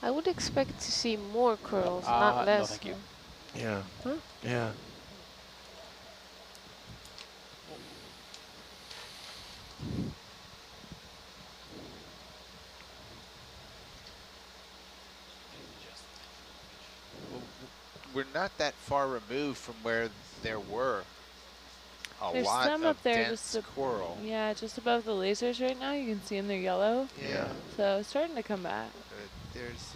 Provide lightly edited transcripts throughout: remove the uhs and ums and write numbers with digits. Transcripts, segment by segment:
I would expect to see more corals, not less. No, thank you. Yeah. Huh? Yeah. Well, we're not that far removed from where there were a There's lot some of up there dense just coral. yeah, just above the lasers right now. You can see them, they're yellow. Yeah. So it's starting to come back. There's,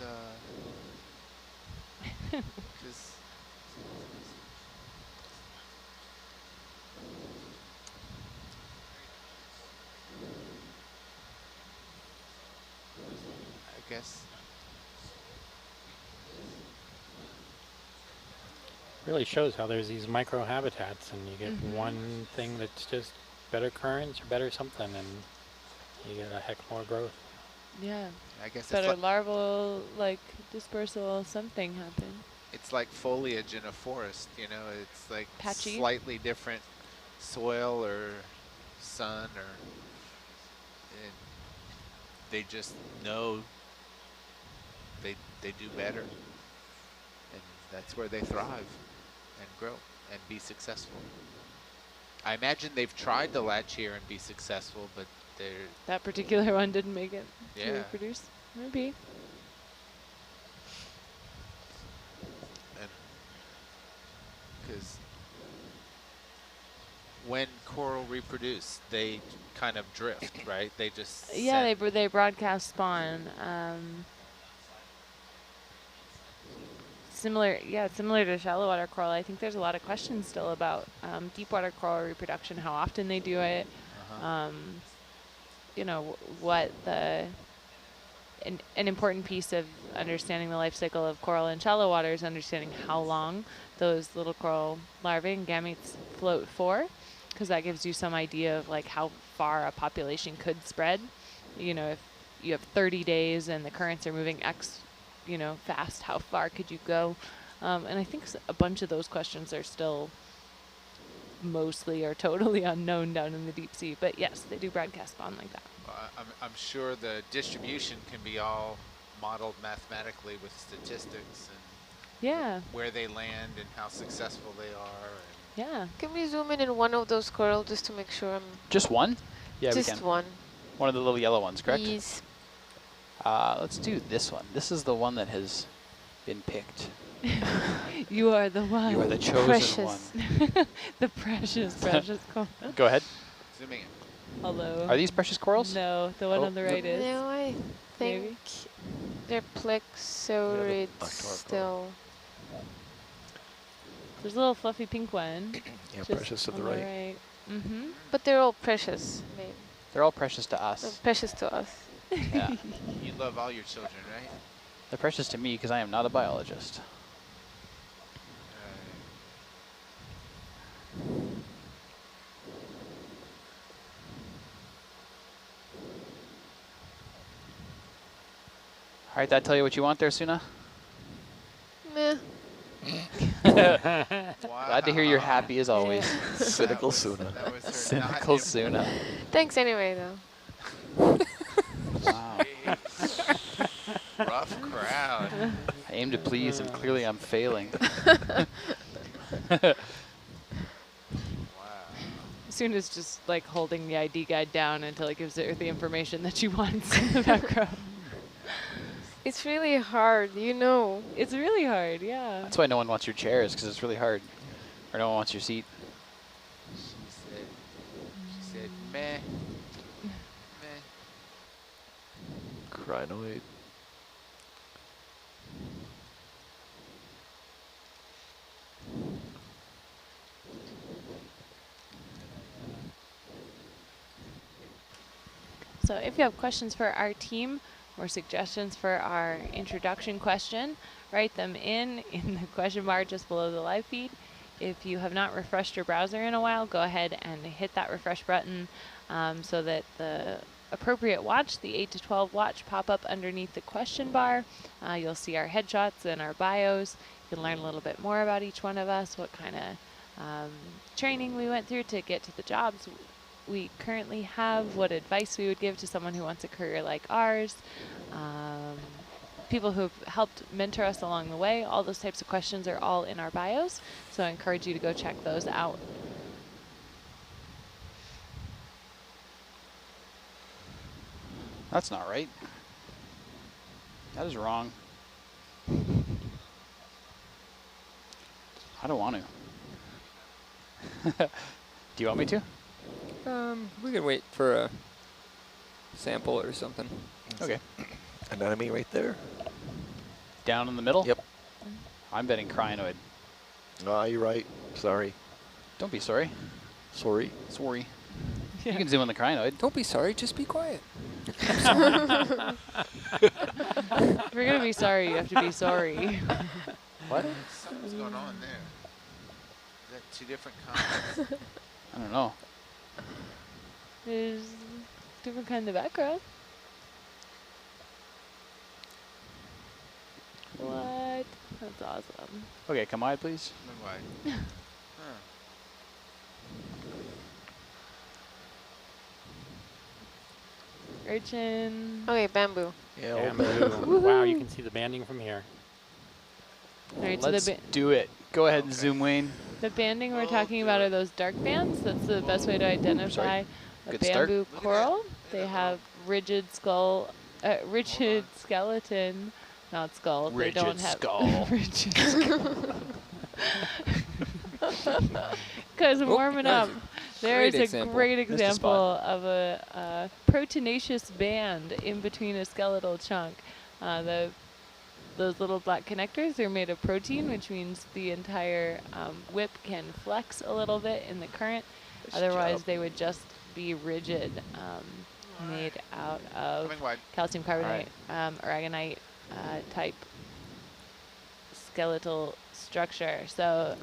'cause I guess. Really shows how there's these micro habitats, and you get Mm-hmm. one thing that's just better currents or better something, and you get a heck more growth. Yeah. I guess Better larval, like, dispersal, something happened. it's like foliage in a forest, you know, it's like Patchy. slightly different soil or sun, or and they just know they do better, and that's where they thrive and grow and be successful. I imagine they've tried to latch here and be successful, but they're That particular one didn't make it to yeah. reproduce. Maybe. And because when coral reproduce, they kind of drift, right? They just Yeah, they broadcast spawn. Similar to shallow water coral. I think there's a lot of questions still about deep water coral reproduction, how often they do it. You know, what an important piece of understanding the life cycle of coral in shallow water is understanding how long those little coral larvae and gametes float for, because that gives you some idea of like how far a population could spread. You know, if you have 30 days and the currents are moving X, you know, fast, how far could you go? And I think a bunch of those questions are still mostly or totally unknown down in the deep sea. But yes, they do broadcast spawn like that. I'm sure the distribution can be all modeled mathematically with statistics and Yeah. where they land and how successful they are. And Yeah. Can we zoom in one of those coral just to make sure I'm Just one? Yeah, we just can. one? One of the little yellow ones, correct? Please. Let's do this one. This is the one that has been picked. You are the one. You are the chosen Precious. one. The precious coral. Go ahead. zooming in. Hello. Are these precious corals? No, the one Oh, on the right is. No, I think Maybe? they're plexaurid black tar still. There's a little fluffy pink one. Yeah, just precious to on the right. Mm-hmm. But they're all precious. I mean, They're all precious to they're us. precious to us. Yeah. You love all your children, right? They're precious to me because I am not a biologist. All right, that tell you what you want there, Suna? Meh. Glad to hear you're happy as always. Cynical Suna. That was her Cynical not Suna. Thanks anyway, though. Wow. rough crowd. I aim to please and clearly I'm failing. Wow. Suna's just like holding the ID guide down until it gives her the information that she wants in the background. It's really hard, you know. It's really hard, yeah. That's why no one wants your chairs, because it's really hard. Or no one wants your seat. She said, meh. Meh. Crinoid. So if you have questions for our team or suggestions for our introduction question, write them in the question bar just below the live feed. If you have not refreshed your browser in a while, go ahead and hit that refresh button so that the appropriate watch, the 8 to 12 watch, pop up underneath the question bar. You'll see our headshots and our bios. You can learn a little bit more about each one of us, what kind of training we went through to get to the jobs we currently have, what advice we would give to someone who wants a career like ours. people who've helped mentor us along the way. All those types of questions are all in our bios, so I encourage you to go check those out. That's not right. That is wrong. I don't want to. Do you want me to? We could wait for a sample or something. Okay. Anemone right there. Down in the middle? Yep. I'm betting crinoid. Ah, you're right. Sorry. Don't be sorry. Sorry. Sorry. You can zoom on the crinoid. Don't be sorry, just be quiet. If you're going to be sorry, you have to be sorry. What? Something's going on there. Is that two different comments? I don't know. There's different kind of background. What? That's awesome. Okay, come wide, please. Why? Huh. Urchin. Okay, bamboo. Yeah, Bamboo. bamboo. Wow, you can see the banding from here. All right, so Let's the, do it. Go ahead and Okay. zoom, Wayne. the banding we're Oh, talking about are those dark bands. That's the best way to identify a Good start. bamboo Look at coral. that. They Look at that have rigid skull, rigid skeleton, not skull. Rigid they don't have skull. rigid skull. Because I'm warming up. There's great a example. great Missed a example spot. of a proteinaceous band in between a skeletal chunk. Those little black connectors are made of protein, which means the entire whip can flex a little bit in the current. Nice Otherwise, job. they would just be rigid, made out of Coming wide. calcium carbonate, aragonite type skeletal structure. So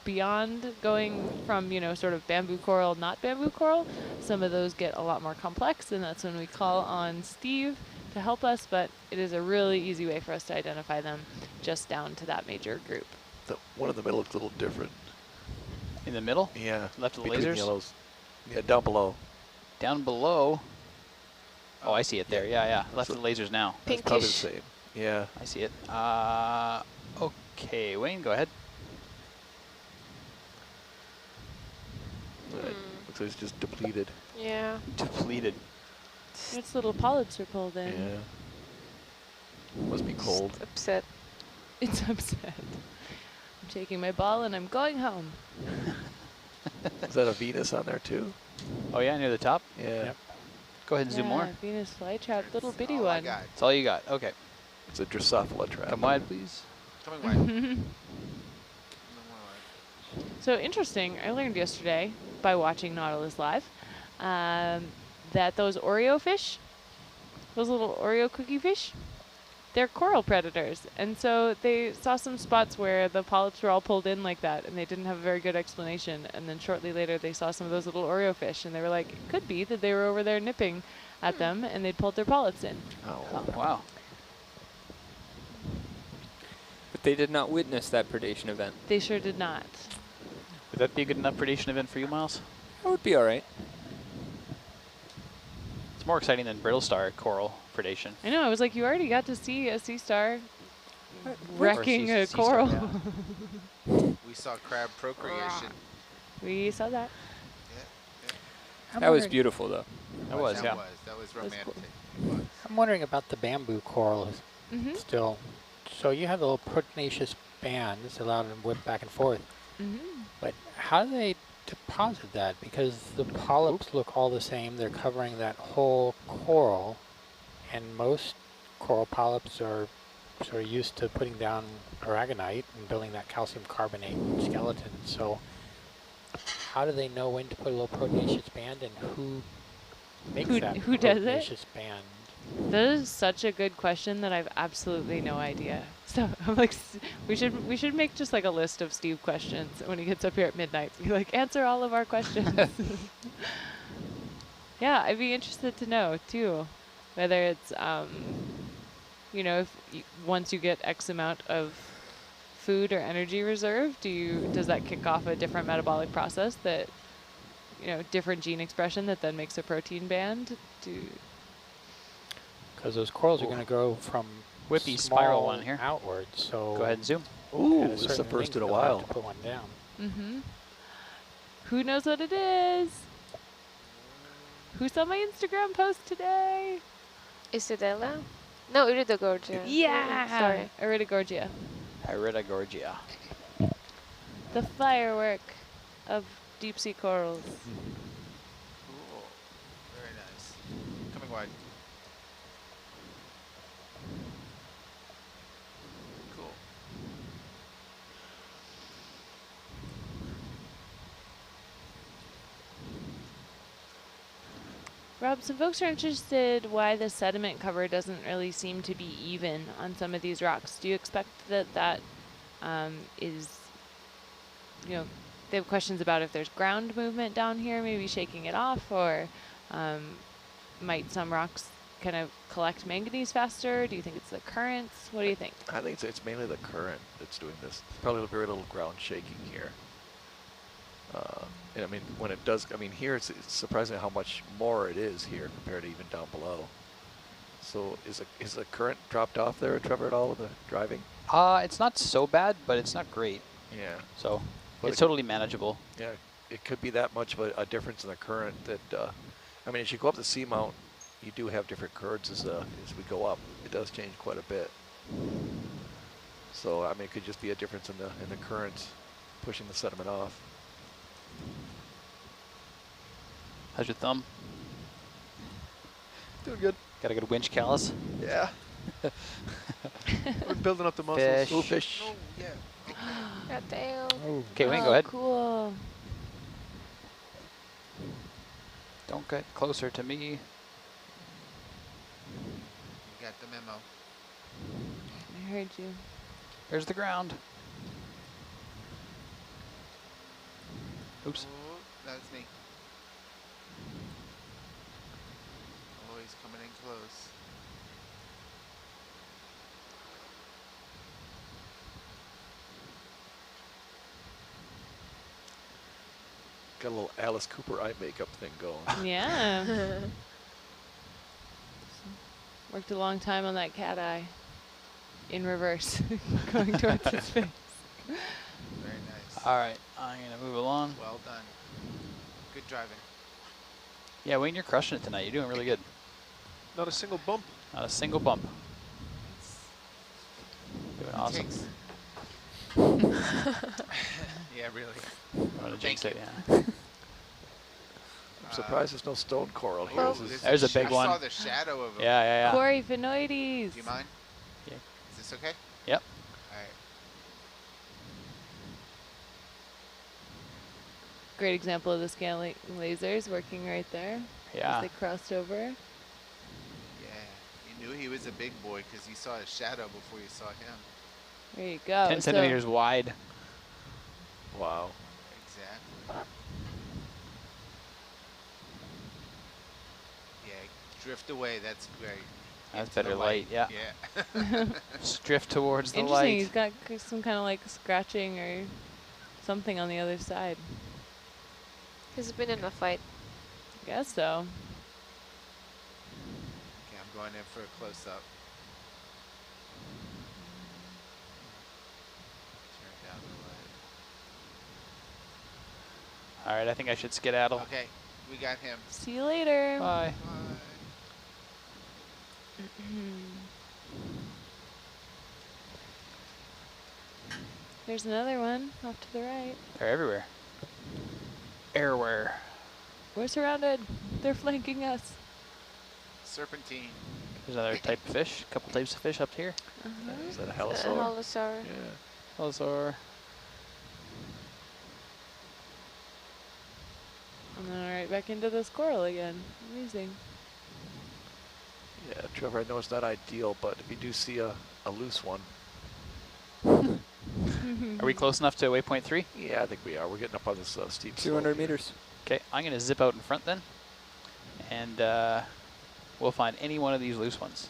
beyond going from, you know, sort of bamboo coral, not bamboo coral, some of those get a lot more complex, and that's when we call on Steve to help us, but it is a really easy way for us to identify them just down to that major group. The one in the middle looks a little different. In the middle? Yeah. Left of the between lasers? Yellows. Yeah, down below. Down below. Oh, I see it there. Yeah, yeah. Left So- of the lasers now. That's probably the Pinkish. same. Yeah. I see it. Okay, Wayne, go ahead. Right. Looks like it's just depleted. Yeah. Depleted. Its little polyps are pulled in. Yeah. Must be cold. Just upset. It's upset. I'm taking my ball and I'm going home. Is that a Venus on there too? Oh, yeah, near the top? Yeah. Yep. Go ahead and zoom more. Venus flytrap, little bitty All I one. got. That's all you got. Okay. It's a Drosophila trap. Come wide, please. Coming wide. Coming wide. So interesting, I learned yesterday by watching Nautilus Live that those Oreo fish, those little Oreo cookie fish, they're coral predators. And so they saw some spots where the polyps were all pulled in like that, and they didn't have a very good explanation. And then shortly later, they saw some of those little Oreo fish, and they were like, it could be that they were over there nipping at them, and they'd pulled their polyps in. Oh. Wow. But they did not witness that predation event. They sure did not. Would that be a good enough predation event for you, Miles? That would be all right. It's more exciting than brittle star coral predation. I know, I was like, you already got to see a sea star Or wrecking sea a star, coral. yeah. We saw crab procreation. We saw that. I'm That was wondering- beautiful, though. That was, That yeah. was. That was That's romantic. cool. It was. I'm wondering about the bamboo coral Mm-hmm. still. So you have the little proteinaceous bands that allow them to whip back and forth. Mm-hmm. But how do they deposit that? Because the polyps look all the same. They're covering that whole coral. And most coral polyps are sort of used to putting down aragonite and building that calcium carbonate skeleton. So how do they know when to put a little proteinaceous band, and who makes that who does it? proteinaceous band? That is such a good question that I've absolutely no idea. So I'm like, we should make just like a list of Steve questions when he gets up here at midnight. Be like, answer all of our questions. Yeah, I'd be interested to know too, whether it's you know, if once you get X amount of food or energy reserve, does that kick off a different metabolic process that, you know, different gene expression that then makes a protein band? because those corals are Ooh. going to go from Whippy small spiral one here. outwards. So Go ahead and zoom. Ooh, at this is the certain first length, in a they'll have while. to put one down. Mm-hmm. Who knows what it is? Who saw my Instagram post today? Isidella? No, Iridogorgia. Yeah! Sorry. Iridogorgia. Iridogorgia. The firework of deep sea corals. Cool. Very nice. Coming wide. Cool. Rob, some folks are interested why the sediment cover doesn't really seem to be even on some of these rocks. Do you expect that that is, you know, they have questions about if there's ground movement down here, maybe shaking it off, or might some rocks kind of collect manganese faster? Do you think it's the currents? What do you think? I think it's mainly the current that's doing this. There's probably very little ground shaking here. And I mean, when it does, I mean, here it's surprising how much more it is here compared to even down below. So is the current dropped off there, Trevor, at all with the driving? It's not so bad, but it's not great. Yeah. So But it's it- totally manageable. Yeah, it could be that much of a difference in the current that, I mean, as you go up the seamount, you do have different currents as we go up. It does change quite a bit. So I mean, it could just be a difference in the currents pushing the sediment off. How's your thumb? Doing good. Got a good winch callus? Yeah. We're building up the muscles. Fish. Ooh, fish. Oh, yeah. God damn. Okay, Wayne, go Oh, ahead. Cool. Don't get closer to me. You got the memo. I heard you. There's the ground. Oops. Oh, that's me. Oh, he's coming in close. Got a little Alice Cooper eye makeup thing going. Yeah. Worked a long time on that cat eye. In reverse. Going towards his face. Very nice. All right, I'm gonna move along. Well done. Good driving. Yeah, Wayne, you're crushing it tonight. You're doing really good. Not a single bump. Not a single bump. It's Doing awesome. takes. Yeah, really. I'm gonna Thank jinx it, you. yeah. I'm surprised there's no stone coral here. Well, This is- There's a big I one. saw the shadow of him. Yeah, yeah, yeah. Corey phenoides. Do you mind? Yeah. Is this okay? Yep. All right. Great example of the scaling lasers working right there. Yeah. As they crossed over. Yeah. You knew he was a big boy because you saw his shadow before you saw him. There you go. 10 centimeters wide. Wow. Exactly. Yeah, drift away. That's great. That's Into the better light, yeah. Yeah. Just drift towards the Interesting. He's light. got some kind of like scratching or something on the other side. He's been in a fight. I guess so. Okay, I'm going in for a close-up. Turn down the light. All right, I think I should skedaddle. Okay, we got him. See you later. Bye. Bye. There's another one off to the right. They're everywhere. Everywhere. We're surrounded. They're flanking us. Serpentine. There's another type of fish. A couple types of fish up here. Is that a Uh, halosaur? Holosaur. Yeah. Holosaur. And then right back into this coral again. Amazing. Yeah, Trevor, I know it's not ideal, but if you do see a loose one, Are we close enough to waypoint 3? yeah, I think we are. We're getting up on this steep slope 200 here. meters. Okay, I'm going to zip out in front then. And we'll find any one of these loose ones.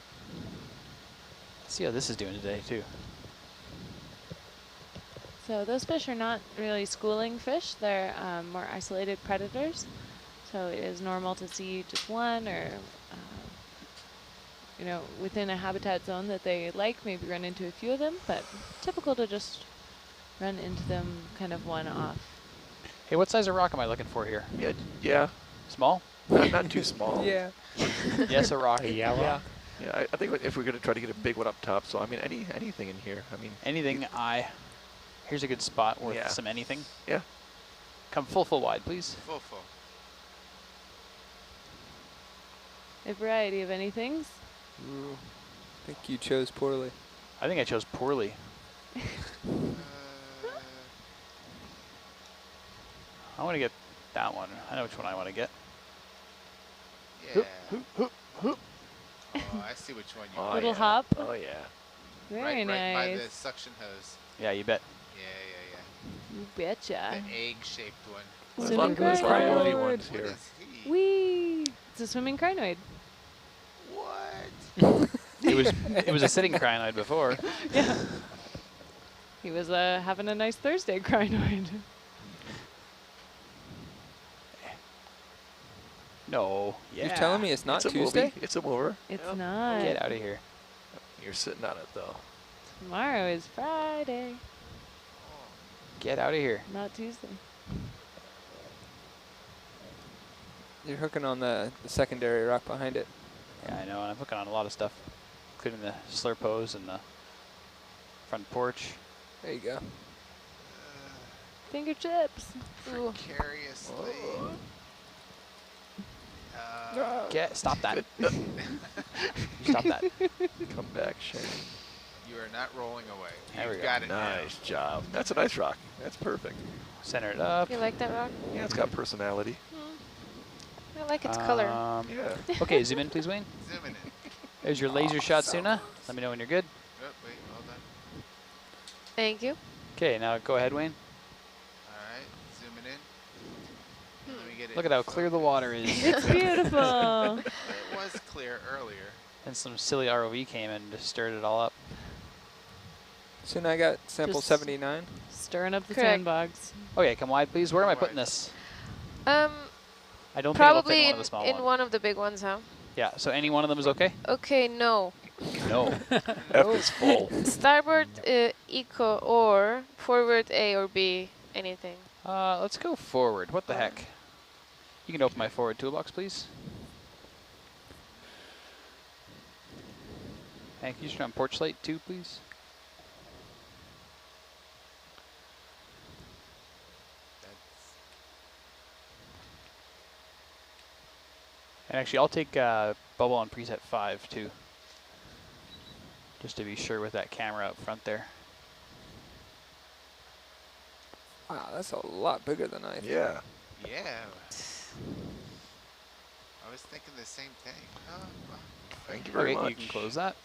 Let's see how this is doing today, too. So those fish are not really schooling fish. They're more isolated predators. So it is normal to see just one or you know, within a habitat zone that they like, maybe run into a few of them, but typical to just run into them kind of one-off. Hey, what size of rock am I looking for here? Yeah. Small? Not too small. Yeah. Yes, a rock. Yeah, rock. Yeah, I think if we're going to try to get a big one up top, so I mean, anything in here. I mean, Anything here's a good spot worth Yeah. some anything. Yeah. Come full wide, please. Full. A variety of anythings. Ooh, I think you chose poorly. I think I chose poorly. I want to get that one. I know which one I want to get. Yeah. Oh, I see which one you want. Little yeah. hop. Oh, yeah. Very Right by nice. the suction hose. Yeah, you bet. Yeah. You betcha. The egg-shaped one. There's a Swimming lot of those crinoid. crinoid ones What here. is he? Whee! It's a swimming crinoid. What? It was a sitting crinoid before. Yeah. He was having a nice Thursday crinoid. No. Yeah. You're telling me it's not It's a Tuesday? movie. It's a mover. It's Yep. not. Get out of here. You're sitting on it, though. Tomorrow is Friday, Get out of here. not Tuesday. You're hooking on the secondary rock behind it. Yeah, I know, and I'm hooking on a lot of stuff, including the slurpos and the front porch. There you go. Fingertips. Ooh. Precariously. Stop that. You stop that. Come back, Shane. You are not rolling away. There we You've go. got it Nice job. That's a nice rock. That's perfect. Center it up. You like that rock? Yeah, it's got personality. I like its color. Yeah. Okay, zoom in, please, Wayne. now. Zooming in. There's your laser shot, Suna. Let me know when you're good. Oh, wait, hold on. Thank you. Okay, now go ahead, Wayne. All right, zooming in. Let me get it. Look at how clear the water is. It's beautiful. It was clear earlier. And some silly ROV came and just stirred it all up. So now I got sample Just- 79. Stirring up the Correct. sandbox. Okay, come wide, please. Where am I Wide. putting this? I don't Probably think it'll fit in one in, of the small in ones. one of the big ones, huh? Yeah, so any one of them is okay? Okay, no. No. F is full. Starboard eco or forward A or B, anything. Let's go forward. What the heck? You can open my forward toolbox, please. Thank you. Turn on porch light too, please. And actually, I'll take bubble on preset 5 too, just to be sure with that camera up front there. Wow, that's a lot bigger than I thought. Yeah. Yeah. I was thinking the same thing. Oh, well. Thank you very Okay, much. you can close that.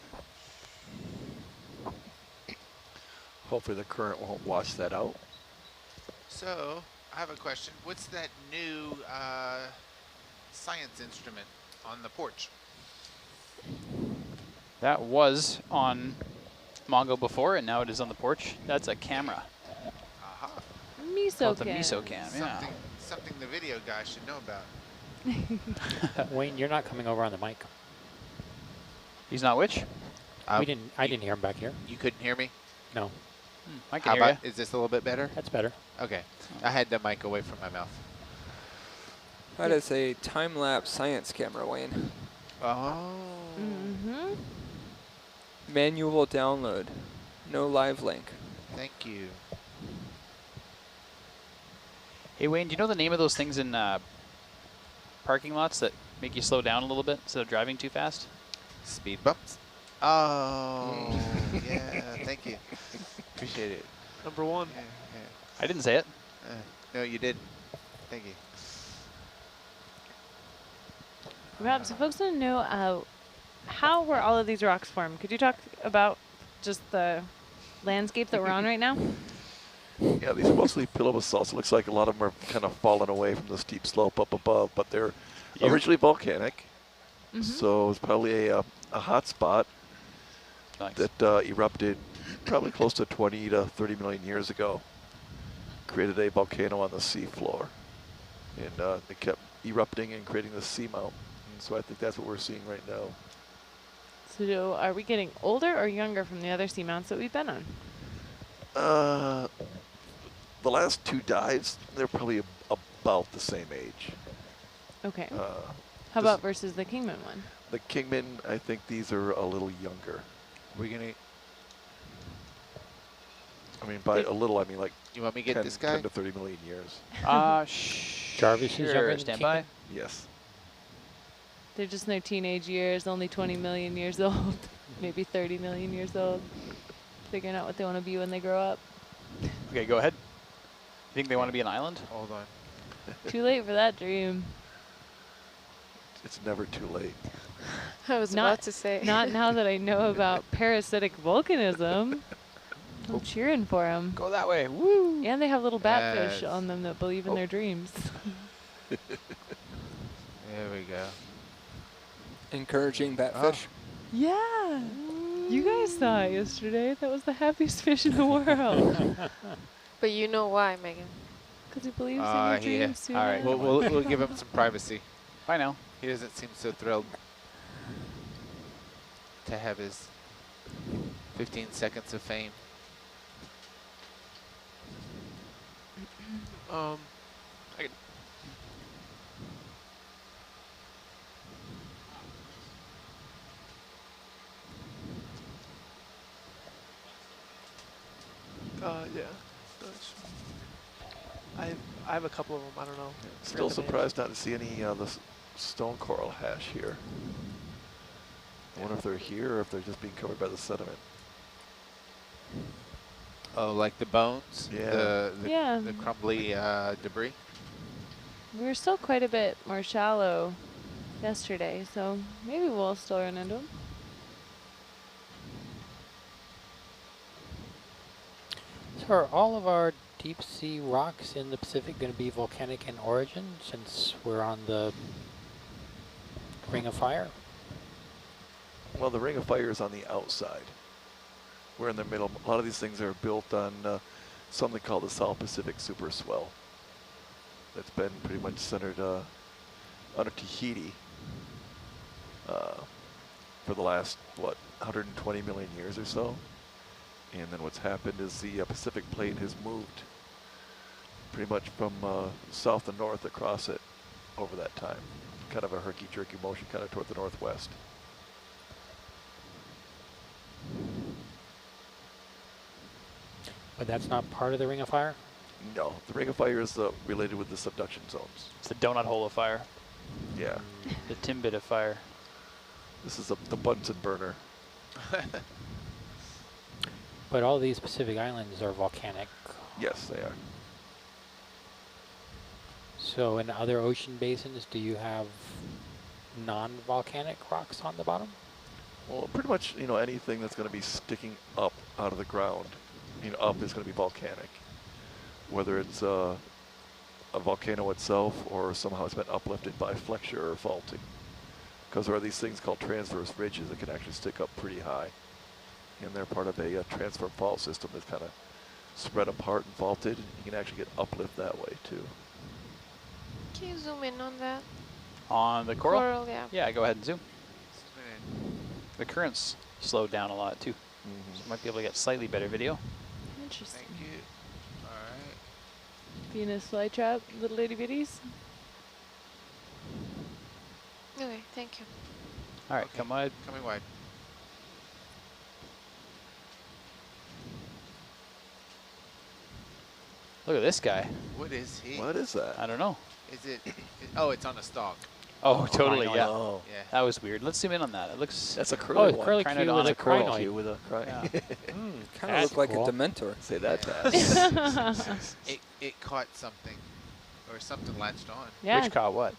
Hopefully the current won't wash that out. So, I have a question. What's that new science instrument on the porch? That was on Mongo before, and now it is on the porch. That's a camera. Aha. Miso Called the can. Miso cam, yeah. Something the video guy should know about. Wayne, you're not coming over on the mic. He's not which? I didn't hear him back here. You couldn't hear me? No, I can How hear about, you. is this a little bit better? that's better. Okay. I had the mic away from my mouth. That is a time-lapse science camera, Wayne. Oh. Mm-hmm. Manual download. No live link. Thank you. Hey, Wayne, do you know the name of those things in parking lots that make you slow down a little bit instead of driving too fast? Speed bumps. Oh, yeah. Thank you. Appreciate it. Number one. Yeah, I didn't say it. yeah. No, you did. Thank you. Rob, so folks want to know how were all of these rocks formed? Could you talk about just the landscape that we're on right now? Yeah, these are mostly pillow basalts. It looks like a lot of them are kind of falling away from the steep slope up above, but they're originally volcanic. So it's probably a hot spot Nice. that erupted probably close to 20 to 30 million years ago. Created a volcano on the seafloor. And they kept erupting and creating the seamount. And so I think that's what we're seeing right now. So are we getting older or younger from the other seamounts that we've been on? The last 2 dives, they're probably about the same age. Okay. How this- about versus the Kingman one? The Kingman, I think these are a little younger. We're gonna. I mean, by a little, I mean like You want me to get 10, this guy? 10 to 30 million years. Jarvis is younger than stand Kingman? by. Yes. They're just in their teenage years, only 20 million years old, maybe 30 million years old, figuring out what they want to be when they grow up. Okay, go ahead. You think they want to be an island? Hold on. Too late for that dream. It's never too late. I was Not- about to say. Not now that I know about parasitic volcanism. I'm cheering for them. Go that way. Woo! And they have little batfish Yes. on them that believe in their dreams. There we go. Encouraging batfish. Yeah. You guys saw it yesterday. That was the happiest fish in the world. But you know why, Megan? Because he believes in Yeah. your dreams too. All right. man. We'll give him some privacy. Bye now. He doesn't seem so thrilled to have his 15 seconds of fame. I could. Yeah. Nice. I have a couple of them. I don't know. Still Forgot the names. surprised not to see any of the stone coral hash here. I wonder if they're here or if they're just being covered by the sediment. Oh, like the bones? Yeah. Yeah. The crumbly debris? We were still quite a bit more shallow yesterday, so maybe we'll still run into them. So are all of our deep sea rocks in the Pacific going to be volcanic in origin since we're on the Ring of Fire? Well, the Ring of Fire is on the outside. We're in the middle. A lot of these things are built on something called the South Pacific Super Swell. That's been pretty much centered under Tahiti for the last, 120 million years or so. And then what's happened is the Pacific Plate has moved pretty much from south to north across it over that time. Kind of a herky-jerky motion kind of toward the northwest. But that's not part of the Ring of Fire? No, the Ring of Fire is related with the subduction zones. It's the donut hole of fire. Yeah, The Timbit of fire. this is the Bunsen burner. But all these Pacific islands are volcanic. Yes, they are. So in other ocean basins, do you have non-volcanic rocks on the bottom? Well, pretty much, anything that's going to be sticking up out of the ground, up is going to be volcanic. Whether it's a volcano itself or somehow it's been uplifted by flexure or faulting. Because there are these things called transverse ridges that can actually stick up pretty high. And they're part of a transfer fault system that's kind of spread apart and faulted. You can actually get uplift that way too. Can you zoom in on that? On the coral? Yeah. Yeah, go ahead and zoom. The current's slowed down a lot too. Mm-hmm. So you might be able to get slightly better video. Interesting. Thank you. All right. Venus flytrap, little itty bitties. Okay, thank you. All right, Okay. come wide. Coming wide. Look at this guy. What is he? What is that? I don't know. Is it? Oh, it's on a stalk. Oh, totally, crinoid. yeah. Oh, Yeah. That was weird. Let's zoom in on that. It looks... that's a curly Oh, it's one. curly Trying to Q with on a a coral crinoid. With a Yeah. Kind of That's look like cool. a Dementor. Say that fast. It caught something, or something latched on. Yeah, Which caught what?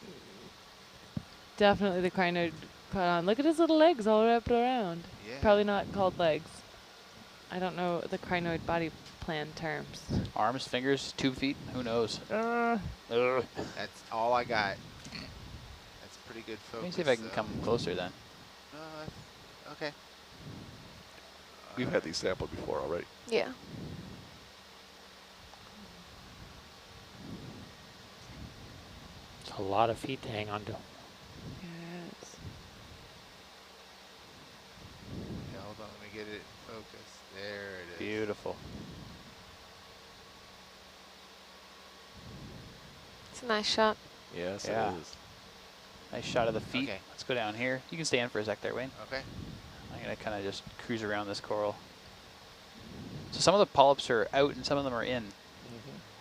definitely the crinoid caught on. Look at his little legs all wrapped around. Yeah. Probably not called legs. I don't know the crinoid body plan terms. Arms, fingers, 2 feet? Who knows? Ugh. That's all I got. That's pretty good focus. Let me see if I can come closer then. Okay. We've had these sampled before already. Yeah. It's a lot of feet to hang on to. Yes. Beautiful. It's a nice shot. Yes, Yeah. it is. Nice shot of the feet. Okay. Let's go down here. You can stand for a sec there, Wayne. Okay. I'm going to kind of just cruise around this coral. So some of the polyps are out and some of them are in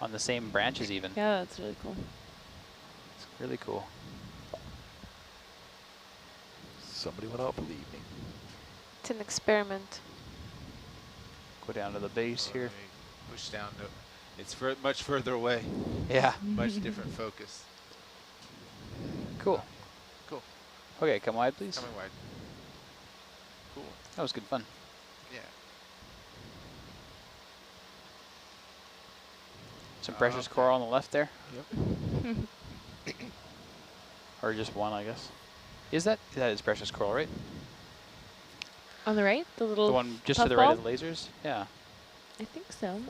on the same branches even. Yeah, that's really cool. It's really cool. Somebody went out for the evening. It's an experiment. Go down to the base here. Let me push down to. It's much further away. Yeah, Much different focus. cool. Cool. Okay, come wide, please. Coming wide. Cool. That was good fun. Yeah. Some precious Okay. coral on the left there. Yep. Or just one, I guess. That is precious coral, right? On the right, the little. The one just to the right of the puffball? lasers? Yeah. I think so.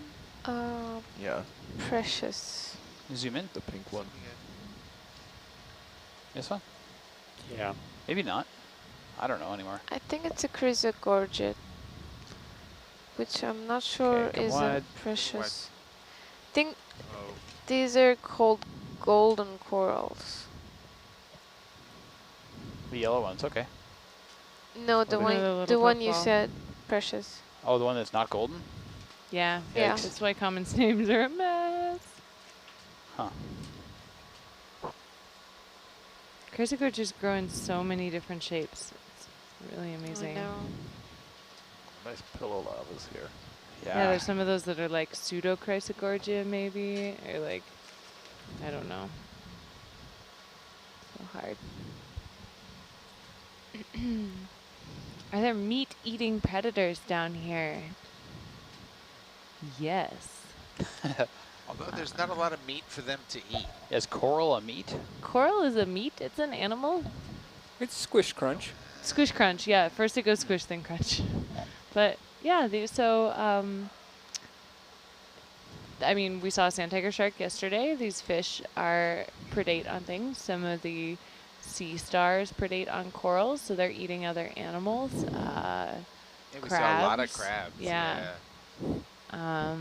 Yeah, Precious. Zoom in. the pink one. This one? Yeah. Maybe not. I don't know anymore. I think it's a chrysogorget, which I'm not sure come is wide. a precious. I think Oh. these are called golden corals. The yellow ones, okay. No, the Okay. one, No, the the little one you puffball. said, precious. Oh, the one that's not golden? Yeah. Yeah. That's why commons names are a mess. Huh. Chrysogorges grow in so many different shapes. It's really I amazing. know. Nice pillow lavas here. Yeah, there's some of those that are like pseudo chrysogorgia maybe, or like, I don't know. So hard. Are there meat-eating predators down here? Yes. Although there's not a lot of meat for them to eat. Is coral a meat? Coral is a meat? It's an animal? It's squish crunch. Squish crunch, yeah. First it goes squish, then crunch. But yeah, I mean, we saw a sand tiger shark yesterday. These fish predate on things. Some of the sea stars predate on corals, so they're eating other animals. Yeah, we saw a lot of Crabs. crabs. Yeah. I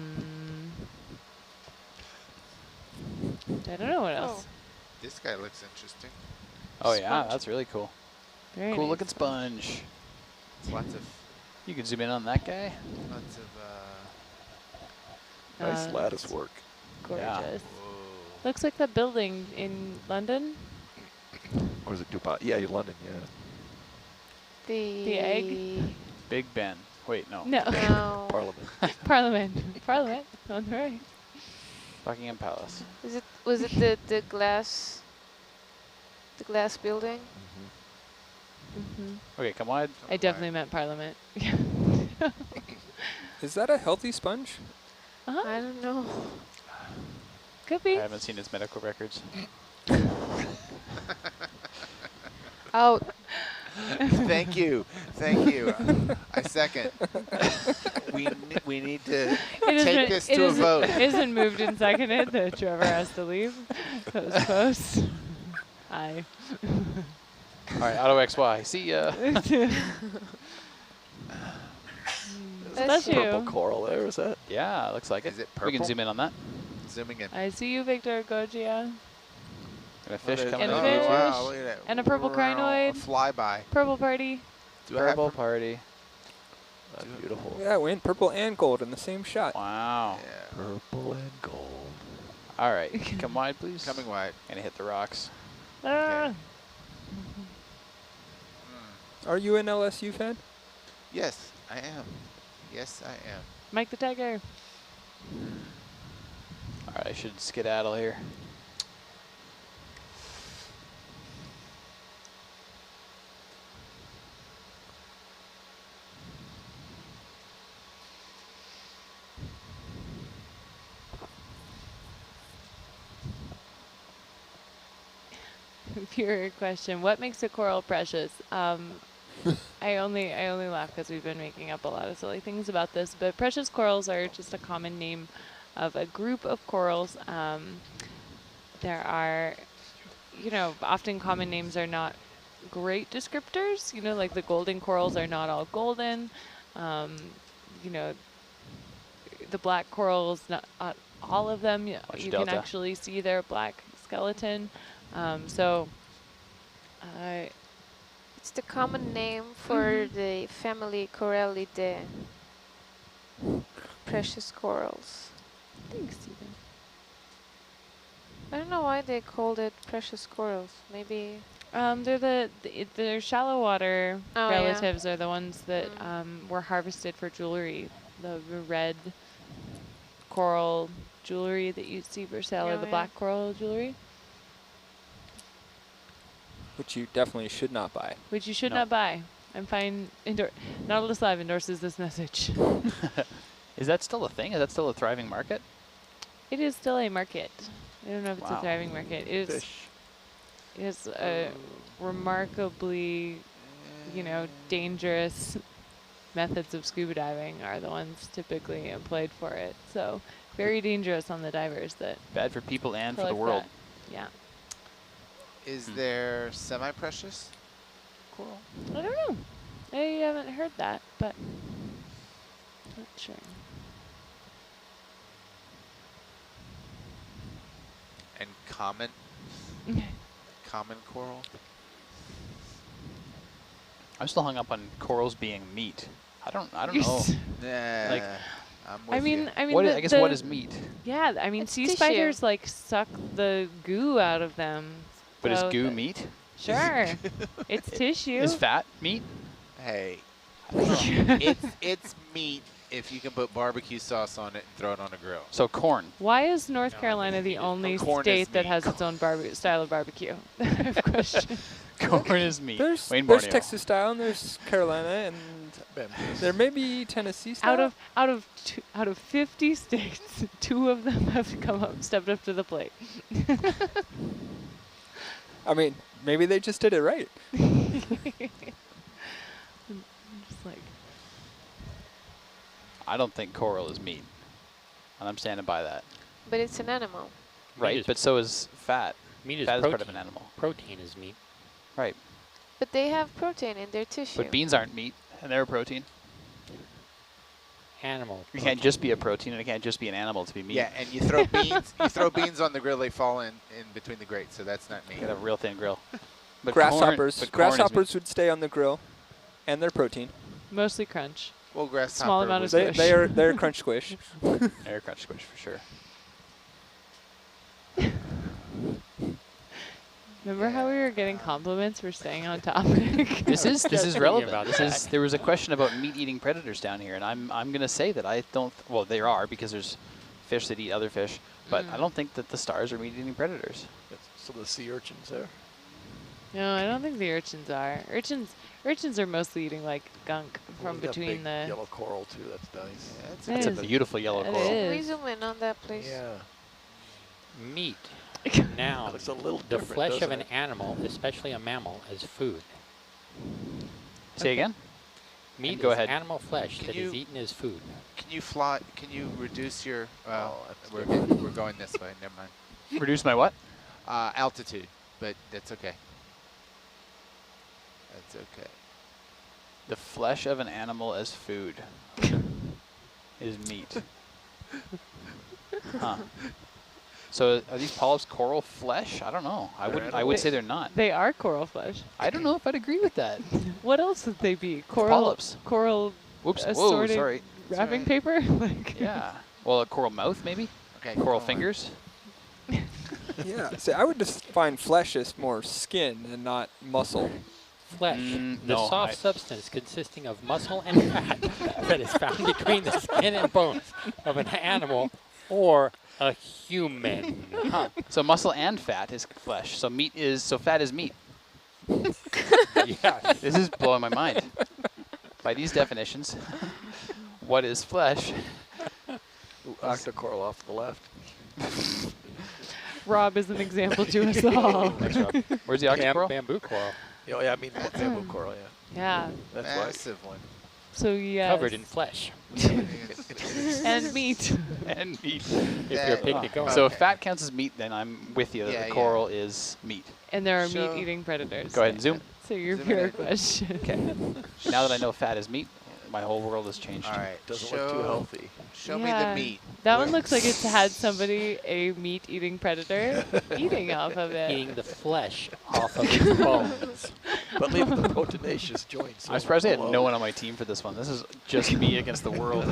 don't know what else. This guy looks interesting. Oh yeah, Sponge. that's really cool. Very Cool nice. looking sponge. Lots of You can zoom in on that guy. lots of Nice Uh, lattice work. Gorgeous. whoa. Looks like that building in London. Or is it Dubai? Yeah, you're London, yeah. The egg? Big Ben. Wait, no. No. No. Parliament. Parliament. Parliament. On the right. Buckingham Palace. Was it the glass building? Mm-hmm. Okay, come wide. I definitely meant Parliament. Is that a healthy sponge? Uh-huh. I don't know. Could I be. haven't seen his medical records. Oh, Thank you. Thank you. I second. We need to take this to a vote. It isn't moved and seconded that Trevor has to leave. That was close. Aye. All right, Auto XY. See ya. Bless you. Purple coral there, is that? Yeah, looks like it. Is it We can purple? zoom in on that. Zooming in. I see you, Victor Gogia. And a fish Look at coming And in. a fish. wow, look at that. And a purple Wow, crinoid. A flyby. Purple party. Do I have Purple party. That's beautiful. Yeah, we went purple and gold in the same shot. Wow. Yeah. Purple and gold. All right, come wide, please. Coming wide. Gonna hit the rocks. Ah. Are you an LSU fan? Yes, I am. Yes, I am. Mike the Tiger. All right, I should skedaddle here. Pure question. What makes a coral precious? I only laugh because we've been making up a lot of silly things about this, but precious corals are just a common name of a group of corals. There are, often common names are not great descriptors. Like the golden corals are not all golden. the black corals, not all of them, you can delta. actually see their black skeleton. So It's the common name for the family Corallidae, precious corals. thanks, Stephen. I don't know why they called it precious corals. Maybe. They're shallow water Oh, yeah. relatives are the ones that were harvested for jewelry. The red coral jewelry that you see for sale, or Oh, the yeah. black coral jewelry, Which you definitely should not buy. which you should No. not buy. I'm fine. Nautilus Live endorses this message. Is that still a thing? Is that still a thriving market? It is still a market. I don't know if it's a Wow. thriving market. It is. Fish. It is a remarkably, dangerous methods of scuba diving are the ones typically employed for it. So very dangerous on the divers that Bad for people and for the collect world. that. Yeah. Is there semi-precious coral? I don't know. I haven't heard that, but not sure. And common coral? I'm still hung up on corals being meat. I don't know. Nah, Like, I'm with I mean, you. I mean, What the, I guess the- what is meat? Yeah, I mean, It's sea tissue. spiders like suck the goo out of them. But is so goo the- meat? Sure, it's tissue. Is fat meat? Hey, it's meat if you can put barbecue sauce on it and throw it on a grill. So corn. Why is North Carolina the only Corn is state that meat. has its own style of barbecue? I have a question. Corn is meat. There's Wayne Borneo. Texas style and there's Carolina and there may be Tennessee style. out of 50 states, 2 of them have stepped up to the plate. I mean, maybe they just did it right. Just like, I don't think coral is meat. And I'm standing by that. But it's an animal. Right, is- but so is fat. Meat is Fat is protein. part of an animal. Protein is meat. Right. But they have protein in their tissue. But beans aren't meat, and they're a protein. Animal. It can't just be a protein, and it can't just be an animal to be meat. Yeah, and you throw beans. You throw beans on the grill, they fall in between the grates, so that's not meat. Got a real thin grill. But Grasshoppers. Corn, but corn is Grasshoppers would stay on the grill, and they're protein. mostly crunch. Well, grasshopper. Small amount of was- squish. They're crunch squish. meat. Air crunch squish for sure. Remember how we were getting compliments for staying on topic? This is thinking relevant. about There was a question about meat-eating predators down here, and I'm going to say that I don't. Well, there are because there's fish that eat other fish, but I don't think that the stars are meat-eating predators. So the sea urchins there. No, I don't think the urchins are. Urchins are mostly eating like gunk from We got between big the. yellow coral too. That's nice. Yeah, It's It a is. beautiful yellow It coral. is. Can we zoom in on that, please? Yeah. Meat. Noun. Looks a little The different, flesh of doesn't an it? animal, especially a mammal, as food. Say again? Meat go is ahead. animal flesh Can that is you- eaten as food. Can you fly? Can you reduce your? Oh, that's we're going this way. Never mind. Reduce my what? Altitude, but that's okay. That's okay. The flesh of an animal as food is meat. Huh. So are these polyps coral flesh? I don't know. I would say they're not. They are coral flesh. I don't know if I'd agree with that. What else would they be? Coral. Polyps. Coral Whoops. Whoa, assorted sorry. wrapping right. paper. Like. Yeah. Well, a coral mouth maybe? Okay. Coral go on. fingers? Yeah. See, I would define flesh as more skin and not muscle. Flesh, the no, soft substance consisting of muscle and fat that is found between the skin and bones of an animal or a human. Huh. So muscle and fat is flesh. So fat is meat. Yeah. This is blowing my mind. By these definitions, what is flesh? Ooh, octocoral off to the left. Rob is an example to us all. Thanks, Rob. Where's the octocoral? Bamboo coral. Oh yeah, I mean bamboo coral. Yeah, Yeah. that's right. Massive one. So yes. Covered in flesh. and meat. And meat. If you're a picnic going. So Okay. if fat counts as meat, then I'm with you that Yeah, the coral is meat. And there are So- meat-eating predators. Go ahead and zoom. So your Zoom pure in. question. Okay. Now that I know fat is meat, my whole world has changed. All right. Doesn't look too healthy. Show me Yeah. the meat. That Where- one looks like it's had somebody, a meat-eating predator, eating off of it. Eating the flesh off of its bones. But leaving the proteinaceous joints. I'm surprised I had no one on my team for this one. This is just me against the world.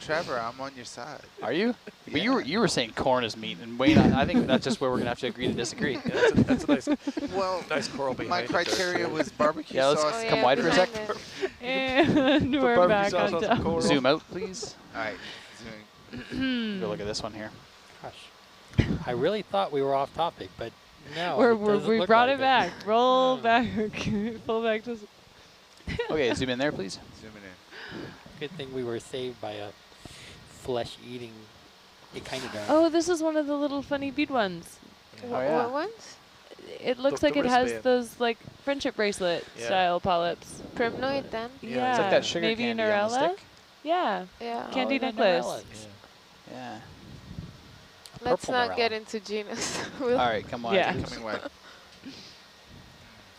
Trevor, I'm on your side. Are you? But Yeah. you were saying corn is meat, and Wayne, I think that's just where we're gonna have to agree to disagree. Yeah, that's a nice, Well, nice coral behind my it there, criteria too. was barbecue Yeah, let's sauce. come wide for a sec. And we're barbecue back sauce on on some top. coral. Zoom out, please. All right. Zooming. Go look at this one here. Gosh. I really thought we were off topic, but no. We brought it back. Roll back. Pull back to. Okay, zoom in there, please. Zooming in. Good thing we were saved by a flesh-eating echinoderm. Oh, this is one of the little funny bead ones. Oh, yeah. What ones? It looks The like it has wristband. those like friendship bracelet Yeah. style polyps. Primnoid then? Yeah, It's like that sugar maybe candy an on the Arella. stick. Yeah, Yeah. candy the necklace. Norellas. Yeah. Let's Purple not Morella. get into genus. All right, come on. Yeah. Coming wide.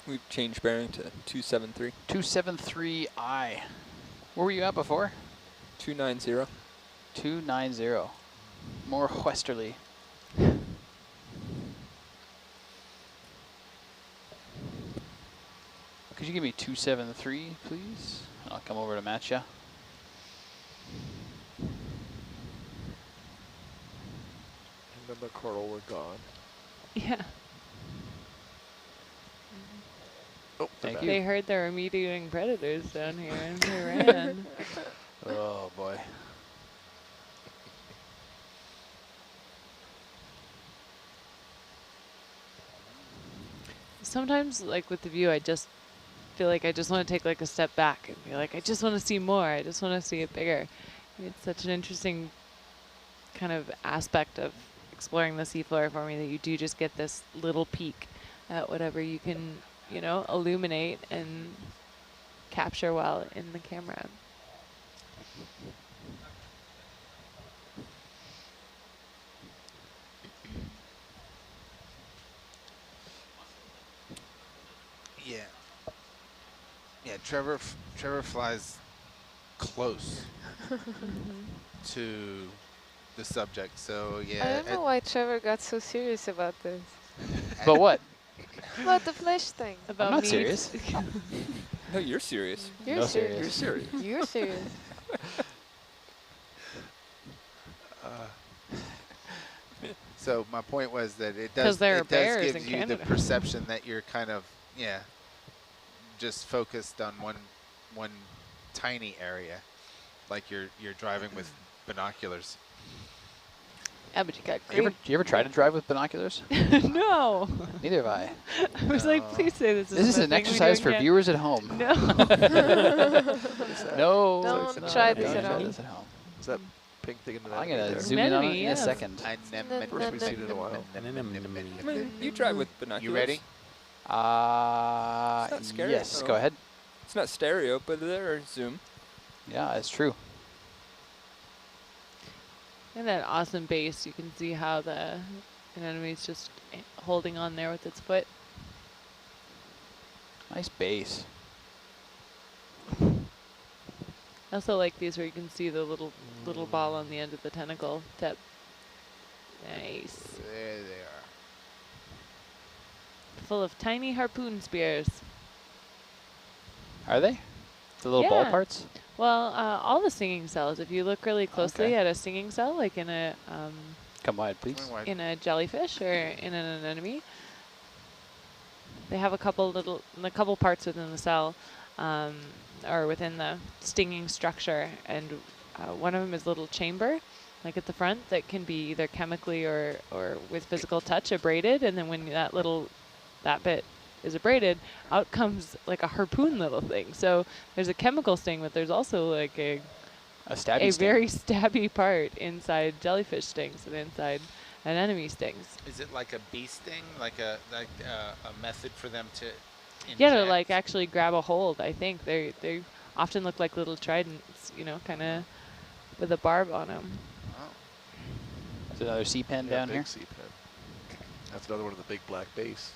We've changed bearing to 273. 273I. Where were you at before? 290. 290. More westerly. Could you give me 273, please? I'll come over to match ya. And then the coral were gone. Yeah. Oh, Thank back. you. They heard there were meat-eating predators down here and they ran. Oh, boy. Sometimes, like with the view, I just feel like I just want to take like a step back and be like, I just want to see more. I just want to see it bigger. It's such an interesting kind of aspect of exploring the seafloor for me that you do just get this little peek at whatever you can, you know, illuminate and capture while in the camera. Yeah. Yeah, Trevor flies close to the subject. So yeah. I don't know why Trevor got so serious about this. But what? About the flesh thing. About I'm not meat. serious. No, you're serious. You're No serious. You're serious. You're serious. So my point was that it 'Cause does there are it does bears give in you the Canada. perception that you're kind of just focused on one tiny area, like you're driving with binoculars. Yeah, but you got You ever try to drive with binoculars? No. Neither have I. I was like, please say this is This is an exercise for viewers at home. No. No. Don't it's try not- this Don't at try home. this at home. Is that pink thing in the I'm there? going to zoom in on it Anemone, in a yes. second. First we've seen it in a while. I mean, you drive with binoculars. You ready? It's not scary Yes, at go all. ahead. It's not stereo, but there zoom. Yeah, it's true. And that awesome base, you can see how the anemone's just holding on there with its foot. Nice base. I also like these where you can see the little ball on the end of the tentacle tip. Nice. There they are. Full of tiny harpoon spears. Are they? The little ball Yeah. parts? Well, all the stinging cells, if you look really closely Okay. at a stinging cell, like in a Come wide, please. Coming wide. in a jellyfish or in an anemone, they have a couple parts within the cell, or within the stinging structure, and one of them is a little chamber, like at the front, that can be either chemically or with physical touch abraded, and then when that bit is abraded, out comes like a harpoon little thing. So there's a chemical sting, but there's also like a stabby sting. very stabby part inside jellyfish stings and inside anemone stings. Is it like a bee sting, like a method for them to Yeah, to inject? like actually grab a hold. I think they often look like little tridents, you know, kind of with a barb on them. Oh. There's another sea pen Yeah, down big here. sea pen. That's another one of the big black base.